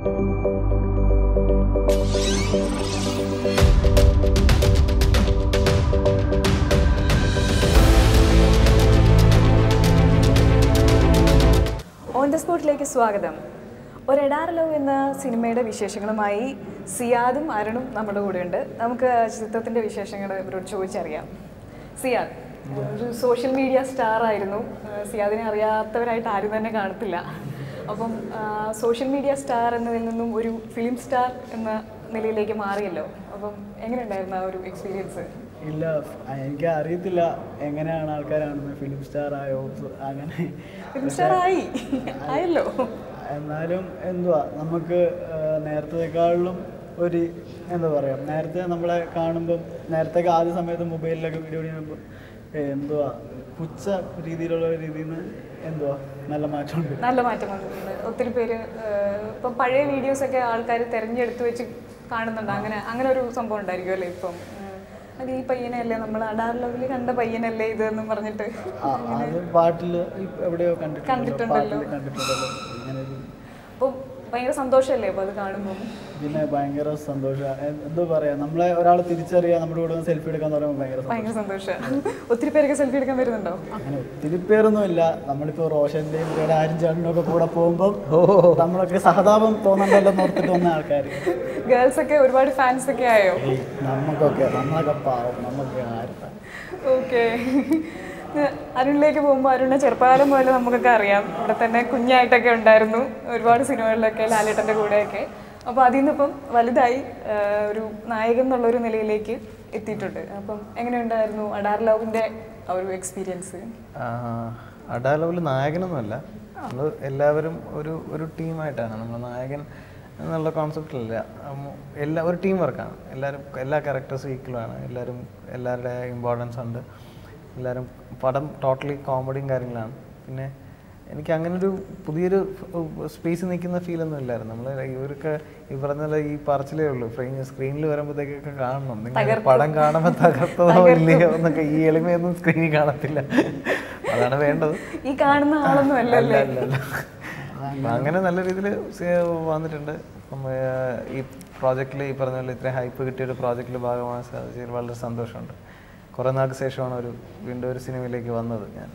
On the സ്പോട്ടിലേക്ക് സ്വാഗതം. ഒരു എഡാർ love എന്ന സിനിമയുടെ വിശേഷങ്ങളുമായി സിയാദും അരുണും നമ്മുടെ കൂടെയുണ്ട്. നമുക്ക് ചിത്രത്തിൻ്റെ വിശേഷങ്ങൾ ഇവരോട് ചോദിച്ചറിയാം. സിയാദ് ഒരു സോഷ്യൽ മീഡിയ സ്റ്റാർ ആയിരുന്നു. സിയാദിനെ അറിയാത്തവരായിട്ട് ആരും തന്നെ കാണത്തില്ല. അപ്പം സോഷ്യൽ മീഡിയ സ്റ്റാർ എന്നതിൽ നിന്നും ഒരു ഫിലിം സ്റ്റാർ എന്ന നിലയിലേക്ക് മാറിയല്ലോ. അപ്പം എങ്ങനെയുണ്ടായിരുന്നു ആ ഒരു എക്സ്പീരിയൻസ്? ഇല്ല, എനിക്ക് അറിയത്തില്ല എങ്ങനെയാണ് ആൾക്കാർ കാണുന്നത്. ഫിലിം സ്റ്റാർ ആയോ? അങ്ങനെ ഫിലിം സ്റ്റാർ ആയല്ലോ. എന്നാലും എന്തുവാ, നമുക്ക് നേരത്തേക്കാളിലും ഒരു എന്താ പറയുക, നേരത്തെ നമ്മളെ കാണുമ്പം നേരത്തെ ആദ്യ സമയത്ത് മൊബൈലിലൊക്കെ വീഡിയോ ചെയ്യുമ്പോൾ എന്തുവാ പുച്ഛ രീതിയിലുള്ള രീതിയിൽ നിന്ന് എന്തുവാ നല്ല മാറ്റമുണ്ട്. നല്ല മാറ്റം വന്നിട്ടുണ്ട്. ഒത്തിരി പേര് ഇപ്പം പഴയ വീഡിയോസൊക്കെ ആൾക്കാർ തിരഞ്ഞെടുത്ത് വെച്ച് കാണുന്നുണ്ട്. അങ്ങനെ ഒരു സംഭവം ഉണ്ടായിരിക്കും അല്ലേ? ഇപ്പം അത് ഈ പയ്യനല്ലേ, നമ്മൾ അഡാർ ലവിൽ കണ്ട പയ്യനല്ലേ ഇത് എന്നും പറഞ്ഞിട്ട് പാട്ടിൽ എവിടെയോ കണ്ടിട്ടുണ്ടല്ലോ. അപ്പം ഭയങ്കര സന്തോഷമല്ലേ അപ്പോൾ അത് കാണുമ്പോൾ? പിന്നെ ഭയങ്കര സന്തോഷം. എന്തോ പറയാ, നമ്മളെ ഒരാൾ തിരിച്ചറിയാ, നമ്മുടെ കൂടെ സെൽഫി എടുക്കാൻ പറയുമ്പോൾ ഭയങ്കര സന്തോഷം. ഒത്തിരി പേരൊക്കെ സെൽഫി എടുക്കാൻ വരുന്നുണ്ടോ? അങ്ങനെ ഒത്തിരി പേരൊന്നും ഇല്ല. നമ്മളിപ്പോ റോഷന്റെയും വേറെ ആരും ചേട്ടനൊക്കെ കൂടെ പോകുമ്പോൾ നമ്മളൊക്കെ സഹതാപം തോന്നണ്ടല്ലോ നോർത്തിട്ട് വന്ന ആൾക്കാർ. ഗേൾസ് ഒക്കെ ഒരുപാട് ഫാൻസ് ഒക്കെ ആയോ? നമ്മളൊക്കെ പാവം, നമുക്ക് ആരും. ഓക്കെ, അരുണിലേക്ക് പോകുമ്പോൾ അരുണിനെ ചെറുപ്പകാലം മുതൽ നമുക്കൊക്കെ അറിയാം. ഇവിടെ തന്നെ കുഞ്ഞായിട്ടൊക്കെ ഉണ്ടായിരുന്നു, ഒരുപാട് സിനിമകളിലൊക്കെ ലാലേട്ടൻ്റെ കൂടെയൊക്കെ. അപ്പോൾ അതിൽ നിന്നിപ്പം വലുതായി ഒരു നായകൻ എന്നുള്ളൊരു നിലയിലേക്ക് എത്തിയിട്ടുണ്ട്. അപ്പം എങ്ങനെയുണ്ടായിരുന്നു അഡാർ ലവിൻ്റെ ആ ഒരു എക്സ്പീരിയൻസ്? അഡാർ ലവിൽ നായകനൊന്നുമല്ല, നമ്മൾ എല്ലാവരും ഒരു ടീമായിട്ടാണ്. നമ്മൾ നായകൻ എന്നുള്ള കോൺസെപ്റ്റിലല്ല, ഒരു ടീം വർക്കാണ്. എല്ലാ ക്യാരക്ടേഴ്സും ഈക്വലാണ്. എല്ലാവരുടെ ഇമ്പോർട്ടൻസ് ഉണ്ട്. എല്ലാവരും പടം ടോട്ടലി കോമഡിയും കാര്യങ്ങളാണ്. പിന്നെ എനിക്ക് അങ്ങനെ ഒരു പുതിയൊരു സ്പേസ് നിൽക്കുന്ന ഫീലൊന്നും ഇല്ലായിരുന്നു. നമ്മൾ ഇവർക്ക് ഈ പറഞ്ഞ ഈ പറച്ചിലേ ഉള്ളൂ. സ്ക്രീനിൽ വരുമ്പോഴത്തേക്കൊക്കെ കാണണം, നിങ്ങൾ പടം കാണുമ്പോൾ തകർത്തതോ ഇല്ലയോ എന്നൊക്കെ. ഈ എളിമയൊന്നും സ്ക്രീനിൽ കാണത്തില്ല, അതാണ് വേണ്ടത്. ഈ കാണുന്ന ആളൊന്നും അല്ലല്ലോ. അങ്ങനെ നല്ല രീതിയിൽ വന്നിട്ടുണ്ട്. ഈ പ്രോജക്റ്റിൽ ഈ പറഞ്ഞ പോലെ ഇത്രയും ഹൈപ്പ് കിട്ടിയൊരു പ്രോജക്റ്റിൽ ഭാഗമാകാൻ സാധിച്ചതിൽ വളരെ സന്തോഷമുണ്ട്. കുറേ നാൾക്ക് ശേഷമാണ് വീണ്ടും ഒരു സിനിമയിലേക്ക് വന്നത് ഞാൻ.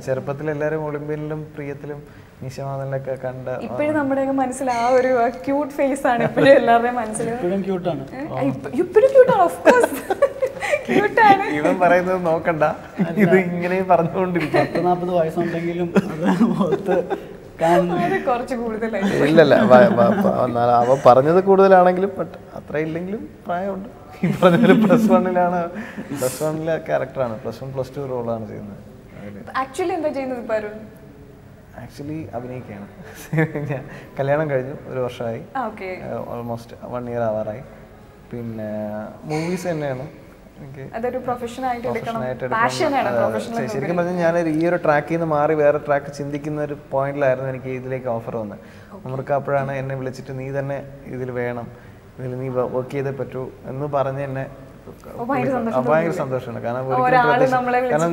ചെറുപ്പത്തിൽ എല്ലാവരും ഒളിമ്പ്യനിലും പ്രിയത്തിലും നിശമാതനിലൊക്കെ കണ്ട ഇപ്പോഴും നമ്മുടെയൊക്കെ മനസ്സിൽ ആ ഒരു ക്യൂട്ട് ഫേസ് ആണ് ഇപ്പോഴും എല്ലാവരുടെയും മനസ്സിൽ. ഇവൻ പറയുന്നത് നോക്കണ്ട, ഇത് ഇങ്ങനെ പറഞ്ഞുകൊണ്ടിരിക്കും. 40 വയസ്സുണ്ടെങ്കിലും കുറച്ച് കൂടുതലായി. ഇല്ലല്ല, അവ പറഞ്ഞത് കൂടുതലാണെങ്കിലും അത്ര ഇല്ലെങ്കിലും പ്രായമുണ്ട്. ഈ പറഞ്ഞൊരു +1 ക്യാരക്ടറാണ്. +1 +2 റോളാണ് ചെയ്യുന്നത്. ആക്ച്വലി എന്താ ചെയ്യുന്നത്? ആക്ച്വലി അഭിനയിക്കുകയാണ്. ഞാൻ കല്യാണം കഴിഞ്ഞു, 1 വർഷമായി, ഓൾമോസ്റ്റ് 1 ഇയർ ആവാറായി. പിന്നെ മൂവീസ് തന്നെയാണ് എനിക്ക് ശരിക്കും പറഞ്ഞാൽ. ഞാൻ ഈ ഒരു ട്രാക്കിൽ നിന്ന് മാറി വേറെ ട്രാക്ക് ചിന്തിക്കുന്ന ഒരു പോയിന്റിലായിരുന്നു എനിക്ക് ഇതിലേക്ക് ഓഫർ വന്നത്. നമുക്ക് അപ്പോഴാണ് എന്നെ വിളിച്ചിട്ട് നീ തന്നെ ഇതിൽ വേണം, ഇതിൽ നീ വർക്ക് ചെയ്തേ പറ്റൂ എന്ന് പറഞ്ഞ് എന്നെ ഭയങ്കര സന്തോഷമാണ്. കാരണം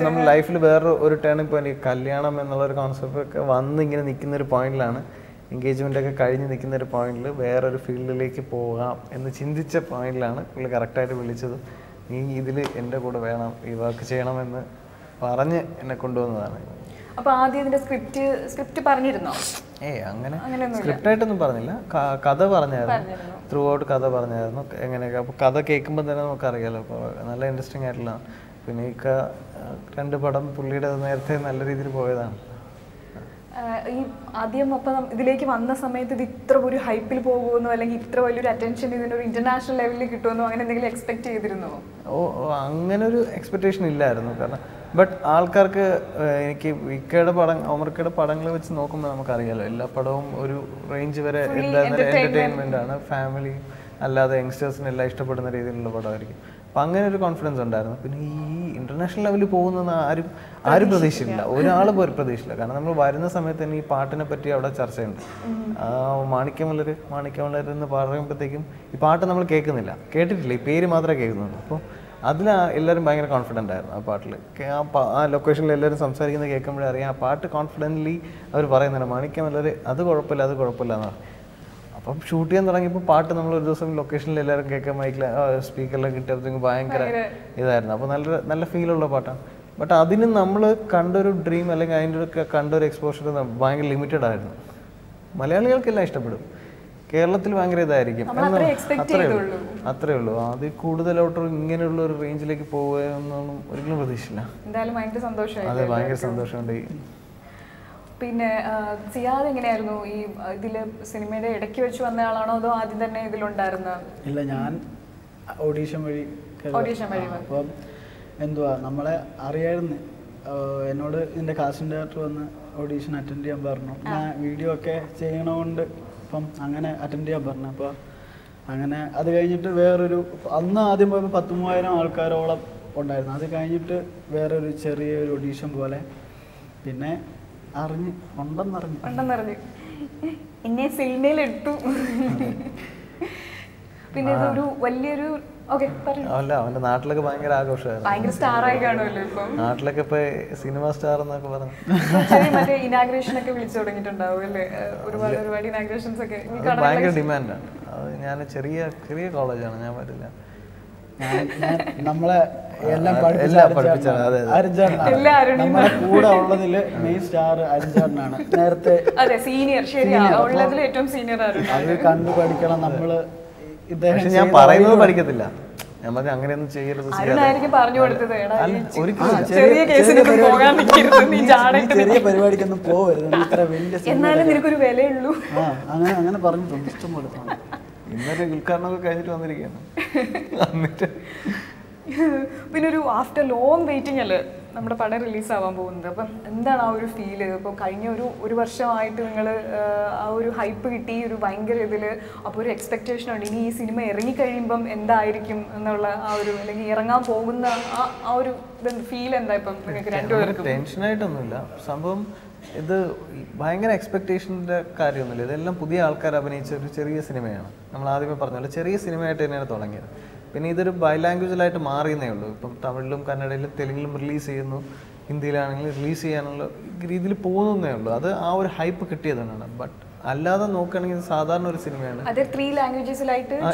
നമ്മൾ ലൈഫിൽ വേറൊരു ടേണിംഗ് പോയിന്റ്, കല്യാണം എന്നുള്ളൊരു കോൺസെപ്റ്റ് ഒക്കെ വന്ന് ഇങ്ങനെ നിൽക്കുന്ന ഒരു പോയിന്റിലാണ്, എൻഗേജ്മെൻ്റ് ഒക്കെ കഴിഞ്ഞ് നിൽക്കുന്ന ഒരു പോയിന്റിൽ വേറൊരു ഫീൽഡിലേക്ക് പോകാം എന്ന് ചിന്തിച്ച പോയിന്റിലാണ് പുള്ളി കറക്റ്റായിട്ട് വിളിച്ചത്. നീ ഇതിൽ എൻ്റെ കൂടെ വേണം, ഈ വർക്ക് ചെയ്യണമെന്ന് പറഞ്ഞ് എന്നെ കൊണ്ടുവന്നതാണ്. അപ്പോൾ ആദ്യം ഇതിൻ്റെ സ്ക്രിപ്റ്റ് പറഞ്ഞിരുന്നോ? അങ്ങനെ സ്ക്രിപ്റ്റായിട്ടൊന്നും പറഞ്ഞില്ല, കഥ പറഞ്ഞായിരുന്നു. ത്രൂ ഔട്ട് കഥ പറഞ്ഞായിരുന്നു എങ്ങനെയൊക്കെ. അപ്പോൾ കഥ കേൾക്കുമ്പോൾ തന്നെ നമുക്കറിയാലോ, അപ്പോൾ നല്ല ഇൻട്രസ്റ്റിംഗ് ആയിട്ടുള്ള. പിന്നെ ഈ 2 പടം പുള്ളിയുടെ നേരത്തെ നല്ല രീതിയിൽ പോയതാണ്. ഈ ആദ്യം അപ്പം ഇതിലേക്ക് വന്ന സമയത്ത് ഇത് ഇത്ര ഒരു ഹൈപ്പിൽ പോകുമെന്നോ അല്ലെങ്കിൽ ഇത്ര വലിയൊരു അറ്റൻഷൻ ഇതിനൊരു ഇന്റർനാഷണൽ ലെവലിൽ കിട്ടുമെന്നോ അങ്ങനെ എന്തെങ്കിലും എക്സ്പെക്ട് ചെയ്തിരുന്നോ? അങ്ങനെ ഒരു എക്സ്പെക്ടേഷൻ ഇല്ലായിരുന്നു. കാരണം ആൾക്കാർക്ക് എനിക്ക് ഒമർക്കയുടെ പടങ്ങൾ വെച്ച് നോക്കുമ്പോൾ നമുക്കറിയാലോ, എല്ലാ പടവും ഒരു റേഞ്ച് വരെ എന്റർടൈൻമെന്റ് ആണ്. ഫാമിലി അല്ലാതെ യങ്സ്റ്റേഴ്സിനെല്ലാം ഇഷ്ടപ്പെടുന്ന രീതിയിലുള്ള പടമായിരിക്കും. അപ്പം അങ്ങനെ ഒരു കോൺഫിഡൻസ് ഉണ്ടായിരുന്നു. പിന്നെ ഈ ഇന്റർനാഷണൽ ലെവലിൽ പോകുന്ന ആരും പ്രതീക്ഷയില്ല, ഒരാൾ പോലും പ്രതീക്ഷയില്ല. കാരണം നമ്മൾ വരുന്ന സമയത്ത് തന്നെ ഈ പാട്ടിനെ പറ്റി അവിടെ ചർച്ചയുണ്ട്. മാണിക്യമലർ എന്ന് പറയുമ്പോഴത്തേക്കും ഈ പാട്ട് നമ്മൾ കേട്ടിട്ടില്ല, ഈ പേര് മാത്രമേ കേൾക്കുന്നുള്ളൂ. അപ്പോൾ അതിൽ എല്ലാവരും ഭയങ്കര കോൺഫിഡൻ്റ് ആയിരുന്നു ആ പാട്ടിൽ. ആ ലൊക്കേഷനിൽ എല്ലാവരും സംസാരിക്കുന്നത് കേൾക്കുമ്പോഴേ അറിയാം ആ പാട്ട് കോൺഫിഡൻ്റ്ലി അവർ പറയുന്നുണ്ട്. മാണിക്യമലർ അത് കുഴപ്പമില്ല എന്ന് പറയും. അപ്പം ഷൂട്ട് ചെയ്യാൻ തുടങ്ങിയപ്പോൾ പാട്ട് നമ്മൾ ഒരു ദിവസം ലൊക്കേഷനിൽ എല്ലാവരും കേൾക്കാൻ മൈക്കിൽ സ്പീക്കറിലൊക്കെ കിട്ടിയപ്പോഴത്തേക്കും ഭയങ്കര ഇതായിരുന്നു. അപ്പോൾ നല്ല ഫീലുള്ള പാട്ടാണ്. ബട്ട് അതിന് നമ്മൾ കണ്ടൊരു ഡ്രീം അല്ലെങ്കിൽ അതിൻ്റെ ഒരു കണ്ടൊരു എക്സ്പോഷർ ഭയങ്കര ലിമിറ്റഡ് ആയിരുന്നു. മലയാളികൾക്കെല്ലാം ഇഷ്ടപ്പെടും, കേരളത്തിൽ ഭയങ്കര ഇതായിരിക്കും, അത്രേ ഉള്ളൂ. അതിൽ കൂടുതലോട്ട് ഇങ്ങനെയുള്ള ഒരു റേഞ്ചിലേക്ക് പോവുക എന്നൊന്നും ഒരിക്കലും പ്രതീക്ഷിച്ചില്ല. അതെ, ഭയങ്കര സന്തോഷമുണ്ട്. പിന്നെ സിയാദ് എങ്ങനെയായിരുന്നു ഈ ഇതില് സിനിമയുടെ ഇടയ്ക്ക് വെച്ച് വന്ന ആളാണോ അതോ ആദ്യം തന്നെ ഇതിലുണ്ടായിരുന്ന? ഇല്ല, ഞാൻ ഓഡീഷൻ വഴി. അപ്പം എന്തുവാ നമ്മളെ അറിയായിരുന്നു. എന്നോട് എൻ്റെ കാസ്റ്റിംഗ് ഡയറക്ടർ വന്ന് ഓഡീഷൻ അറ്റൻഡ് ചെയ്യാൻ പറഞ്ഞു. ഞാൻ വീഡിയോ ഒക്കെ ചെയ്യണോണ്ട് അപ്പം അങ്ങനെ അറ്റൻഡ് ചെയ്യാൻ പറഞ്ഞു. അപ്പോൾ അങ്ങനെ അത് കഴിഞ്ഞിട്ട് വേറൊരു അന്ന് ആദ്യം പോയപ്പോൾ 13,000 ആൾക്കാരോളം ഉണ്ടായിരുന്നു. അത് കഴിഞ്ഞിട്ട് വേറൊരു ചെറിയൊരു ഓഡീഷൻ പോലെ പിന്നെ ഉണ്ടെന്നറിഞ്ഞു എന്നെ സിനിമയിലിട്ടു. പിന്നെ ഇതൊരു വലിയൊരു അല്ല, അവന്റെ നാട്ടിലൊക്കെ ഭയങ്കര ആഘോഷമായിരുന്നു. ഭയങ്കര സ്റ്റാർ ആയി കാണുമല്ലോ ഇപ്പം നാട്ടിലൊക്കെ ഇപ്പൊ സിനിമ സ്റ്റാർ എന്നൊക്കെ പറഞ്ഞു. മറ്റേ ഇനാഗ്രേഷൻ ഒക്കെ വിളിച്ചു തുടങ്ങിയിട്ടുണ്ടാവും അല്ലേ? ഒരുപാട് ഇനാഗ്രേഷൻസ് ഒക്കെ ഭയങ്കര ഡിമാൻഡാണ്. അത് ഞാൻ ചെറിയ കോളേജാണ്, ഞാൻ പറ്റില്ല. നമ്മളെ എല്ലാം പഠിപ്പിച്ചാണ്. നമ്മളെ കൂടെ ഉള്ളതില് മെയിൻ സ്റ്റാർ അരിഞ്ചാടനാണ്. നേരത്തെ അത് കണ്ടു പഠിക്കണം നമ്മള്. ഞാൻ പറയുന്നത് പഠിക്കത്തില്ല, ഞാൻ പറഞ്ഞ അങ്ങനെയൊന്നും ചെയ്യരുത്. ചെറിയ പരിപാടിക്കൊന്നും പോവരുത്, ഇത്ര വലിയ അങ്ങനെ പറഞ്ഞിട്ടുണ്ട്. ഇഷ്ടംപോലെ ഇന്നലെ ഉദ്ഘാടനമൊക്കെ കഴിഞ്ഞിട്ട് വന്നിരിക്കുകയാണ്. പിന്നെ ഒരു ആഫ്റ്റർ ലോങ് വെയിറ്റിംഗ് അല്ലേ നമ്മുടെ പടം റിലീസാവാൻ പോകുന്നത്. അപ്പം എന്താണ് ആ ഒരു ഫീല്? ഇപ്പം കഴിഞ്ഞ ഒരു വർഷമായിട്ട് നിങ്ങൾ ആ ഒരു ഹൈപ്പ് കിട്ടി, ഒരു ഭയങ്കര ഇതിൽ. അപ്പോൾ ഒരു എക്സ്പെക്റ്റേഷൻ ഉണ്ട് ഇനി ഈ സിനിമ ഇറങ്ങിക്കഴിയുമ്പം എന്തായിരിക്കും എന്നുള്ള ആ ഒരു, അല്ലെങ്കിൽ ഇറങ്ങാൻ പോകുന്ന ആ ഒരു ഫീൽ എന്താ ഇപ്പം നിങ്ങൾക്ക് രണ്ടുപേർക്കും? ടെൻഷനായിട്ടൊന്നുമില്ല സംഭവം. ഇത് ഭയങ്കര എക്സ്പെക്റ്റേഷൻ്റെ കാര്യമൊന്നുമില്ല. ഇതെല്ലാം പുതിയ ആൾക്കാർ അഭിനയിച്ച ഒരു ചെറിയ സിനിമയാണ്. നമ്മൾ ആദ്യമേ പറഞ്ഞല്ലോ, ചെറിയ സിനിമയായിട്ട് തന്നെയാണ് തുടങ്ങിയത്. പിന്നെ ഇതൊരു ബൈ ലാംഗ്വേജിലായിട്ട് മാറിയെന്നേ ഉള്ളൂ. ഇപ്പം തമിഴിലും കന്നഡയിലും തെലുങ്കിലും റിലീസ് ചെയ്യുന്നു, ഹിന്ദിയിലാണെങ്കിൽ റിലീസ് ചെയ്യാനുള്ള രീതിയിൽ പോകുന്നേ ഉള്ളൂ. അത് ആ ഒരു ഹൈപ്പ് കിട്ടിയതാണ്. ബട്ട് അല്ലാതെ നോക്കുകയാണെങ്കിൽ ഇത് സാധാരണ ഒരു സിനിമയാണ്,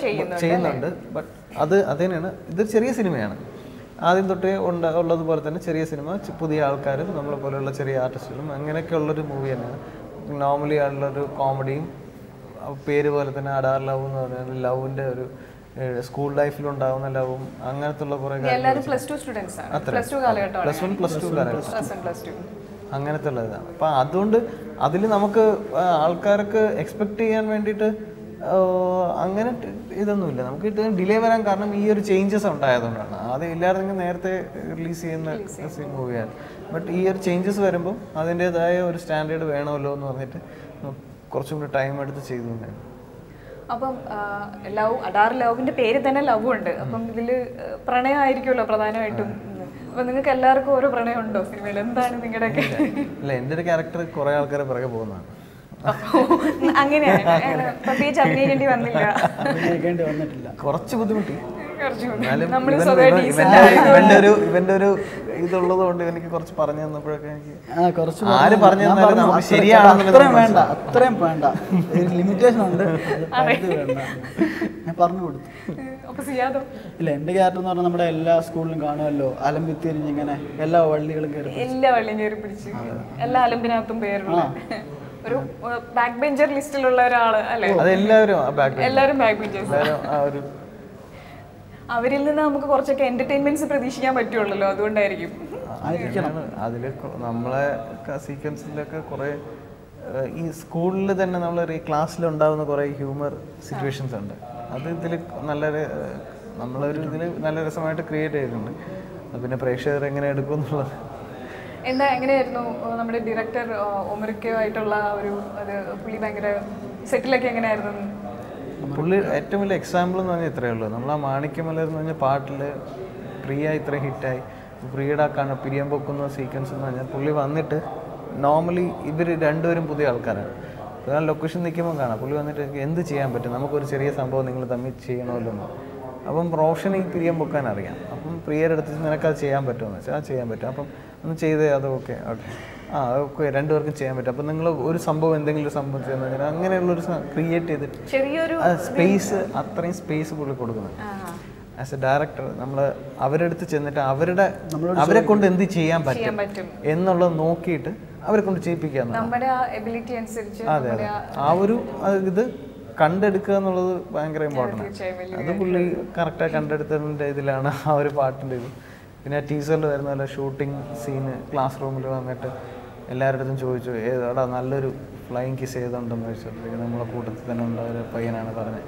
ചെയ്യുന്നുണ്ട്. ബട്ട് അത് തന്നെയാണ്, ഇതൊരു ചെറിയ സിനിമയാണ്. ആദ്യം തൊട്ടേ ഉള്ളതുപോലെ തന്നെ ചെറിയ സിനിമ, പുതിയ ആൾക്കാരും നമ്മളെ പോലെയുള്ള ചെറിയ ആർട്ടിസ്റ്റുകളും അങ്ങനെയൊക്കെ ഉള്ളൊരു മൂവി തന്നെയാണ്. നോർമലി ഉള്ളൊരു കോമഡിയും, പേര് പോലെ തന്നെ അഡാർ ലവ് എന്ന് പറഞ്ഞാൽ ലവിൻ്റെ ഒരു സ്കൂൾ ലൈഫിലുണ്ടാവുന്ന ലവും അങ്ങനത്തെ ഉള്ള കുറേ അങ്ങനത്തെ ഉള്ള ഇതാണ്. അപ്പം അതുകൊണ്ട് അതിൽ നമുക്ക് ആൾക്കാർക്ക് എക്സ്പെക്ട് ചെയ്യാൻ വേണ്ടിയിട്ട് അങ്ങനെ ഇതൊന്നുമില്ല. നമുക്ക് ഡിലേ വരാൻ കാരണം ഈ ഒരു ചേഞ്ചസ് ഉണ്ടായതുകൊണ്ടാണ്. അത് ഇല്ലായിരുന്നെങ്കിൽ നേരത്തെ റിലീസ് ചെയ്യുന്ന മൂവിയാണ്. ബട്ട് ഈ ഒരു ചേഞ്ചസ് വരുമ്പോൾ അതിൻ്റെതായ ഒരു സ്റ്റാൻഡേർഡ് വേണമല്ലോ എന്ന് പറഞ്ഞിട്ട് കുറച്ചും കൂടി ടൈം എടുത്ത് ചെയ്തുകൊണ്ടാണ്. അപ്പം അഡാർ ലവിന്റെ പേര് തന്നെ ലവ് ഉണ്ട്. അപ്പം ഇതില് പ്രണയമായിരിക്കുമല്ലോ പ്രധാനമായിട്ടും. അപ്പൊ നിങ്ങൾക്ക് എല്ലാവർക്കും ഓരോ പ്രണയം ഉണ്ടോ സിനിമയിൽ? എന്താണ് നിങ്ങളുടെയൊക്കെ? ഇല്ല, എൻ്റെ ഒരു ക്യാരക്ടർ കുറെ ആൾക്കാരെ പിറകെ പോകുന്നതാണ്. അങ്ങനെയാണ്, പ്രത്യേകിച്ച് അഭിനയിക്കേണ്ടി വന്നില്ല, കുറച്ച് ബുദ്ധിമുട്ടി. ഇവന്റെ ഒരു ഇതുള്ളത് കൊണ്ട് എനിക്ക് കുറച്ച് പറഞ്ഞു തന്നപ്പോഴൊക്കെ എനിക്ക് ആര് പറഞ്ഞു തന്നാലും ശരിയാണെന്ന് അത്രയും വേണ്ട, ലിമിറ്റേഷൻ ഉണ്ട്. ഞാൻ പറഞ്ഞു കൊടുത്തു. ഇല്ല, എന്റെ ക്യാരക്ടർ എന്ന് പറഞ്ഞാൽ നമ്മുടെ എല്ലാ സ്കൂളിലും കാണുമല്ലോ, അലമ്പിത്തിരിഞ്ഞ് ഇങ്ങനെ എല്ലാ വള്ളികളും കയറി പിടിച്ച് എല്ലാ അലമ്പിനകത്തും പേരുള്ള ഒരു ബാക്ക് ബെഞ്ചർ ലിസ്റ്റിലുള്ള ഒരാള് അല്ലേ? എല്ലാവരും ബാക്ക് ബെഞ്ചേഴ്സ്. അവരിൽ നിന്ന് നമുക്ക് കുറച്ചൊക്കെ എന്റർടൈൻമെന്റ്സ് പ്രതീക്ഷിക്കാൻ പറ്റുള്ളൂ, അതുകൊണ്ടായിരിക്കും. അതിൽ നമ്മളെ സീക്വൻസിലൊക്കെ കുറെ ഈ സ്കൂളിൽ തന്നെ നമ്മളൊരു ക്ലാസ്സിൽ ഉണ്ടാകുന്ന കുറെ ഹ്യൂമർ സിറ്റുവേഷൻസ് ഉണ്ട്. അത് ഇതിൽ നമ്മളൊരു ഇതിൽ നല്ല രസമായിട്ട് ക്രിയേറ്റ് ചെയ്തിട്ടുണ്ട്. പിന്നെ പ്രേക്ഷകർ എങ്ങനെ എടുക്കും എന്നുള്ളത്. എങ്ങനെയായിരുന്നു നമ്മുടെ ഡയറക്ടർ ഒമറിക്കുമായിട്ടുള്ള ഒരു പുള്ളി ഭയങ്കര സെറ്റിലൊക്കെ എങ്ങനെയായിരുന്നു? പുള്ളി ഏറ്റവും വലിയ എക്സാമ്പിൾ എന്ന് പറഞ്ഞാൽ ഇത്രയേ ഉള്ളൂ. നമ്മൾ ആ മാണിക്യമലർ എന്ന് പറഞ്ഞ പാട്ടിൽ പ്രിയ ഇത്ര ഹിറ്റായി, പ്രിയയുടെ ആ പിരിയം പൊക്കുന്ന സീക്വൻസ് എന്ന് പറഞ്ഞാൽ പുള്ളി വന്നിട്ട് നോർമലി ഇവർ രണ്ടുപേരും പുതിയ ആൾക്കാരാണ്. ഞാൻ ലൊക്കേഷൻ നിൽക്കുമ്പോൾ കാണാം പുള്ളി വന്നിട്ട് എന്ത് ചെയ്യാൻ പറ്റും, നമുക്കൊരു ചെറിയ സംഭവം നിങ്ങൾ തമ്മിൽ ചെയ്യണമല്ലോ എന്ന്. അപ്പം റോഷൻ ഈ പിരിയം പൊക്കാൻ അറിയാം. അപ്പം പ്രിയയുടെ അടുത്ത് നിനക്കത് ചെയ്യാൻ പറ്റുമെന്ന് വെച്ചാൽ അത് ചെയ്യാൻ പറ്റും. അപ്പം ഒന്ന് ചെയ്തേ അത് ഓക്കെ ഓക്കെ രണ്ടുപേർക്കും ചെയ്യാൻ പറ്റും. അപ്പം നിങ്ങൾ ഒരു സംഭവം എന്തെങ്കിലും ഒരു സംഭവം ചെയ്യുന്ന അങ്ങനെയുള്ളൊരു ക്രിയേറ്റ് ചെയ്തിട്ട് ചെറിയൊരു സ്പേസ്, അത്രയും സ്പേസ് പുള്ളി കൊടുക്കുന്നത്. ആസ് എ ഡയറക്ടർ നമ്മൾ അവരുടെ അടുത്ത് ചെന്നിട്ട് അവരെ കൊണ്ട് എന്ത് ചെയ്യാൻ പറ്റും എന്നുള്ളത് നോക്കിയിട്ട് അവരെ കൊണ്ട് ചെയ്യിപ്പിക്കുക. അതെ അതെ, ആ ഒരു ഇത് കണ്ടെടുക്കുക എന്നുള്ളത് ഭയങ്കര ഇമ്പോർട്ടൻ്റ്. അത് പുള്ളി കറക്റ്റായി കണ്ടെടുത്തതിൻ്റെ ഇതിലാണ് ആ ഒരു പാട്ടിൻ്റെ ഇത്. പിന്നെ ആ ടീച്ചറിൽ വരുന്ന പോലെ ഷൂട്ടിംഗ് സീന് ക്ലാസ് റൂമിൽ വന്നിട്ട് എല്ലാവരുടെ അടുത്തും ചോദിച്ചു ഏതാടാ നല്ലൊരു ഫ്ലൈയിങ് കിസ് ചെയ്തുണ്ടെന്ന് ചോദിച്ചപ്പോഴത്തേക്ക് നമ്മളെ കൂട്ടത്തിൽ തന്നെ ഉള്ള ഒരു പയ്യനാണ് പറഞ്ഞത്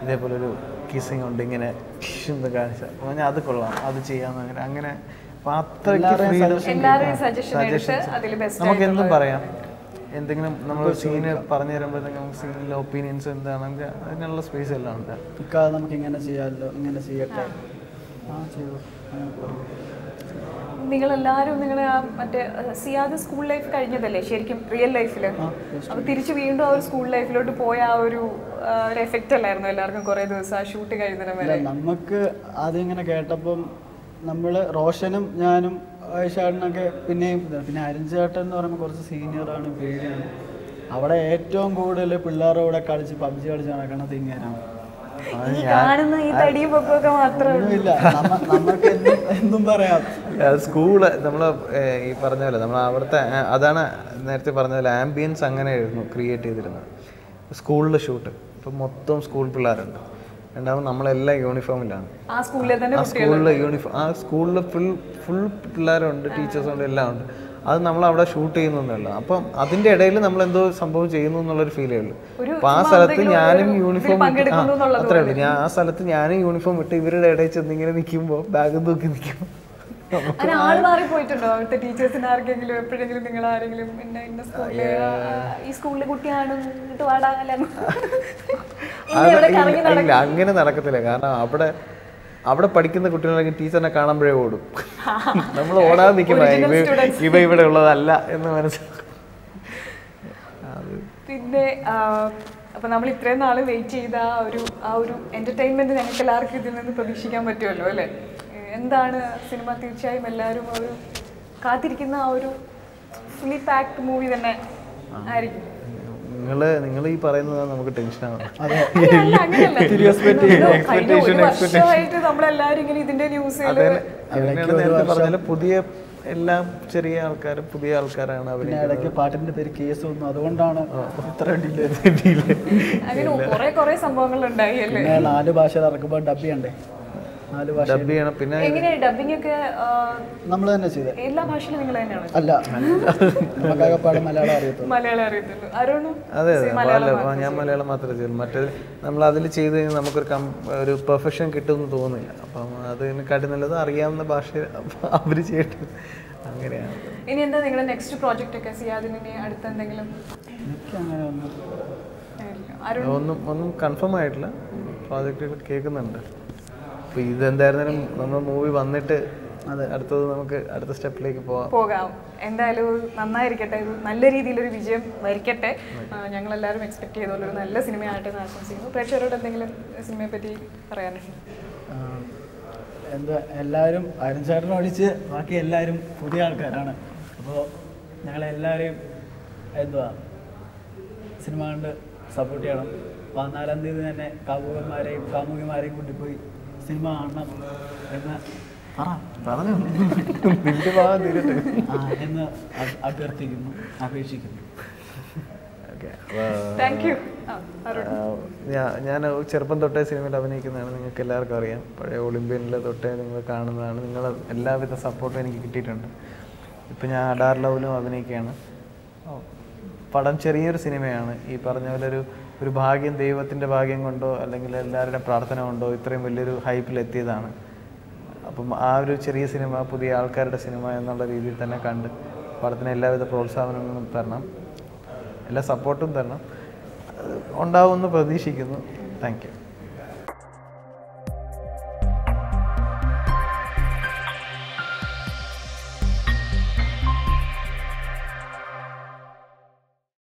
ഇതേപോലെ ഒരു കിസ്സിങ് ഉണ്ട് ഇങ്ങനെ എന്ന് കാണിച്ചാൽ അപ്പോൾ ഞാൻ അത് കൊള്ളാം അത് ചെയ്യാമെന്ന് അങ്ങനെ. അപ്പോൾ അത്രയ്ക്ക് നമുക്ക് എന്തും പറയാം. എന്തെങ്കിലും നമ്മൾ സീന് പറഞ്ഞു തരുമ്പോഴത്തേക്കും നമുക്ക് സീനിലെ ഒപ്പീനിയൻസ് എന്താണെങ്കിൽ അതിനുള്ള സ്പേസ് എല്ലാം ഉണ്ട്. നമുക്ക് ഇങ്ങനെ ചെയ്യാമല്ലോ, ഇങ്ങനെ ചെയ്യട്ടെ, നിങ്ങളെല്ലാവരും നിങ്ങളെ മറ്റേ സിയാദ് സ്കൂൾ ലൈഫ് കഴിഞ്ഞതല്ലേ ശരിക്കും റിയൽ ലൈഫിൽ? അപ്പോൾ തിരിച്ച് വീണ്ടും ആ ഒരു സ്കൂൾ ലൈഫിലോട്ട് പോയ ആ ഒരു എഫക്റ്റ് അല്ലായിരുന്നു എല്ലാവർക്കും കുറേ ദിവസം ആ ഷൂട്ട് കഴിയുന്നതിന് വരെ? നമുക്ക് ആദ്യം ഇങ്ങനെ കേട്ടപ്പം നമ്മൾ റോഷനും ഞാനും ഐഷാടിനൊക്കെ പിന്നെ അരുൺ ചേട്ടൻ എന്ന് പറയുമ്പോൾ കുറച്ച് സീനിയറാണ്, പേടിയാണ്. അവിടെ ഏറ്റവും കൂടുതൽ പിള്ളേരുടെ കൂടെ കളിച്ച് പബ്ജി കളിച്ച് നടക്കണ തിങ്ങാനാണ്. നമുക്ക് എന്തും പറയാം. സ്കൂള് നമ്മള് ഈ പറഞ്ഞ പോലെ നമ്മൾ അവിടുത്തെ അതാണ് നേരത്തെ പറഞ്ഞ പോലെ ആംബിയൻസ് അങ്ങനെയായിരുന്നു ക്രിയേറ്റ് ചെയ്തിരുന്നത്. സ്കൂളിൽ ഷൂട്ട് ഇപ്പം മൊത്തം സ്കൂൾ പിള്ളേരുണ്ട്, രണ്ടാമത് നമ്മളെല്ലാം യൂണിഫോമിലാണ്. ആ സ്കൂളിൽ യൂണിഫോം, ആ സ്കൂളിൽ ഫുൾ പിള്ളേരുണ്ട്, ടീച്ചേഴ്സുണ്ട്, എല്ലാം ഉണ്ട്. അത് നമ്മൾ അവിടെ ഷൂട്ട് ചെയ്യുന്നൊന്നുമല്ല. അപ്പം അതിൻ്റെ ഇടയിൽ നമ്മൾ എന്തോ സംഭവം ചെയ്യുന്നു എന്നുള്ളൊരു ഫീലേ ഉള്ളൂ. അപ്പം ആ സ്ഥലത്ത് ഞാനും യൂണിഫോം അത്രേ ഉള്ളൂ. ആ സ്ഥലത്ത് ഞാനും യൂണിഫോം ഇട്ട് ഇവരുടെ ഇടയിൽ ചെന്ന് ഇങ്ങനെ നിൽക്കുമ്പോൾ ബാഗ് തൂക്കി നിൽക്കുമ്പോൾ ആള് മാറിപ്പോയിട്ടുണ്ടോ അവിടുത്തെ ടീച്ചേഴ്സിന് ആർക്കെങ്കിലും എപ്പോഴെങ്കിലും നിങ്ങൾ ആരെങ്കിലും ഈ സ്കൂളിലെ കുട്ടിയാണ് അങ്ങനെ നടക്കത്തില്ല. കാരണം അവിടെ പഠിക്കുന്ന കുട്ടികളെ ടീച്ചറിനെ കാണുമ്പോഴേ ഓടും. നമ്മൾ ഓടാതെ നിൽക്കുമ്പോൾ ഇവ ഇവിടെ ഉള്ളതല്ല എന്ന് മനസ്സിലാക്കും. പിന്നെ അപ്പൊ നമ്മൾ ഇത്രയും നാള് വെയിറ്റ് ചെയ്ത ആ ഒരു എന്റർടൈൻമെന്റ് ഞങ്ങൾക്ക് എല്ലാവർക്കും ഇതിൽ നിന്ന് പ്രതീക്ഷിക്കാൻ പറ്റുമല്ലോ അല്ലേ? എന്താണ് സിനിമ? തീർച്ചയായും എല്ലാവരും ഒരു കാത്തിരിക്കുന്ന ആ ഒരു ഫുള്ളി പാക്ഡ് മൂവി തന്നെ ആയിരിക്കും. നിങ്ങൾ ഈ പറയുന്നത് നമുക്ക് ടെൻഷനാണ്. പുതിയ എല്ലാം ചെറിയ ആൾക്കാരും പുതിയ ആൾക്കാരാണ്. ഇടയ്ക്ക് പാട്ടിന്റെ പേര് കേസ് വന്നു, അതുകൊണ്ടാണ് ഇത്ര കുറെ സംഭവങ്ങൾ ഉണ്ടായി. 4 ഭാഷയിൽ ഇറക്കുമ്പോൾ ഡബ് ചെയ്യണ്ടേ? 4 ഭാഷ ഡബ് ചെയ്യണം. പിന്നെ നമ്മൾ തന്നെ ചെയ്തത്. എല്ലാ ഭാഷയിലും നിങ്ങൾ തന്നെയാണ്? അല്ല, നമുക്കാകെപ്പാട് മലയാളം അറിയത്തുള്ളൂ. അതെ അതെ, ഞാൻ മലയാളം മാത്രമേ ചെയ്തു. മറ്റേത് നമ്മൾ അതിൽ ചെയ്ത് കഴിഞ്ഞാൽ നമുക്കൊരു പെർഫെക്ഷൻ കിട്ടുമെന്ന് തോന്നുന്നില്ല. അപ്പം അതിനെക്കാട്ടി നല്ലത് അറിയാവുന്ന ഭാഷ അവർ ചെയ്യട്ടെ, അങ്ങനെയാണ്. ഇനി എന്താ നിങ്ങളുടെ നെക്സ്റ്റ് പ്രോജക്റ്റ് ഒക്കെ? സിയാദിന് അടുത്ത എന്തെങ്കിലും? ഒന്നും കൺഫേം ആയിട്ടില്ല. പ്രോജക്റ്റുകൾ കേൾക്കുന്നുണ്ട്. അപ്പോൾ ഇതെന്തായിരുന്നാലും നമ്മൾ മൂവി വന്നിട്ട് അടുത്തത് നമുക്ക് അടുത്ത സ്റ്റെപ്പിലേക്ക് പോകാം. എന്തായാലും നന്നായിരിക്കട്ടെ, നല്ല രീതിയിലൊരു വിജയം വരിക്കട്ടെ. ഞങ്ങളെല്ലാവരും എക്സ്പെക്ട് ചെയ്തോളൂ നല്ല സിനിമയായിട്ട് ആശംസിക്കുന്നു. പ്രേക്ഷകരോട് എന്തെങ്കിലും സിനിമയെ പറ്റി പറയാനുണ്ട്? എല്ലാവരും അരുൺ ചേട്ടനെ ഒഴിച്ച് ബാക്കി എല്ലാവരും പുതിയ ആൾക്കാരാണ്. അപ്പോൾ ഞങ്ങളെല്ലാവരെയും സിനിമ കണ്ട് സപ്പോർട്ട് ചെയ്യണം. 14-ാം തീയതി തന്നെ കാമുകിമാരെയും കൂട്ടിപ്പോയി സിനിമ കാണണം എന്ന് എന്ന് അഭ്യർത്ഥിക്കുന്നു, അപേക്ഷിക്കുന്നു. ഞാൻ ചെറുപ്പം തൊട്ടേ സിനിമയിൽ അഭിനയിക്കുന്നതാണ്, നിങ്ങൾക്ക് എല്ലാവർക്കും അറിയാം. പഴയ ഒളിമ്പ്യനിലെ തൊട്ടേ നിങ്ങൾ കാണുന്നതാണ്. നിങ്ങളെ എല്ലാവിധ സപ്പോർട്ടും എനിക്ക് കിട്ടിയിട്ടുണ്ട്. ഇപ്പം ഞാൻ അഡാർ ലവിലും അഭിനയിക്കുകയാണ്. പടം ചെറിയൊരു സിനിമയാണ്. ഈ പറഞ്ഞ പോലെ ഒരു ഭാഗ്യം, ദൈവത്തിൻ്റെ ഭാഗ്യം കൊണ്ടോ അല്ലെങ്കിൽ എല്ലാവരുടെ പ്രാർത്ഥന കൊണ്ടോ ഇത്രയും വലിയൊരു ഹൈപ്പിലെത്തിയതാണ്. അപ്പം ആ ഒരു ചെറിയ സിനിമ, പുതിയ ആൾക്കാരുടെ സിനിമ എന്നുള്ള രീതിയിൽ തന്നെ കണ്ട് പടത്തിന് എല്ലാവിധ പ്രോത്സാഹനങ്ങളും തരണം, എല്ലാ സപ്പോർട്ടും തരണം. ഉണ്ടാവുമെന്ന് പ്രതീക്ഷിക്കുന്നു. Thank you.